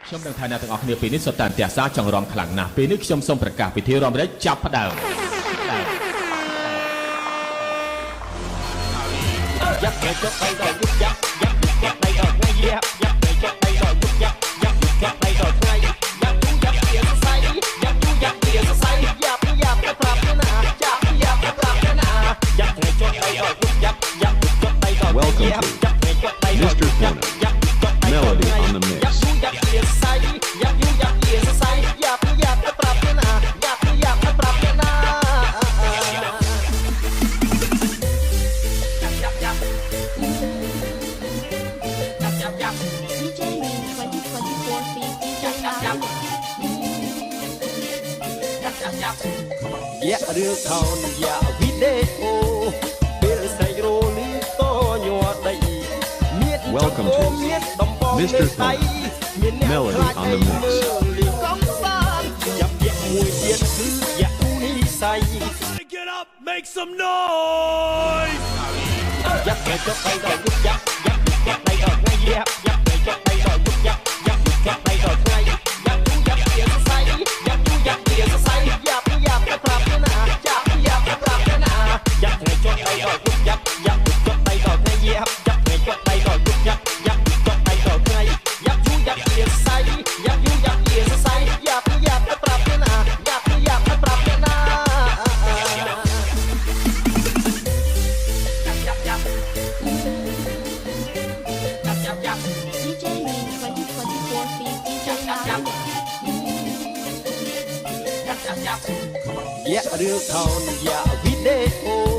ខ្ញុំនឹងថាអ្នកទាំងអស់គ្នាពេលនេះសុទ្ធតែអន្ទះសារចង់រំខ្លាំងណាស់ពេលនេះខ្ញុំសូមប្រកាសពិធីរំលែកចាប់ផ្ដើមយ៉ាប់គេចុកដៃដល់យុបយ៉ាប់យ៉ាប់គេដៃដល់ថ្ងៃយ៉ាប់យ៉ាប់គេចុកដៃដល់យុបយ៉ាប់យ៉ាប់គេដៃដល់ថ្ងៃយ៉ាប់យ៉ាប់ជាសរសៃយ៉ាប់យ៉ាប់ជាសរសៃយ៉ាប់យ៉ាប់ទៅប្រាប់ណាយ៉ាប់យ៉ាប់ទៅប្រាប់ណាយ៉ាប់គេចុកដៃដល់យុបយ៉ាប់យ៉ាប់គេចុកដៃដល់ថ្ងៃយ៉ាប់យ៉ាប់គេចុកដៃដល់យុបយ៉ាប់យ៉ាប់គេចុកដៃដល់ថ្ងៃ Melody on the mix. Yeah, real town, yeah, video. Welcome to Mr. Tony. Melody on the mix. Get up, make some noise! Yeah, real town, yeah, video.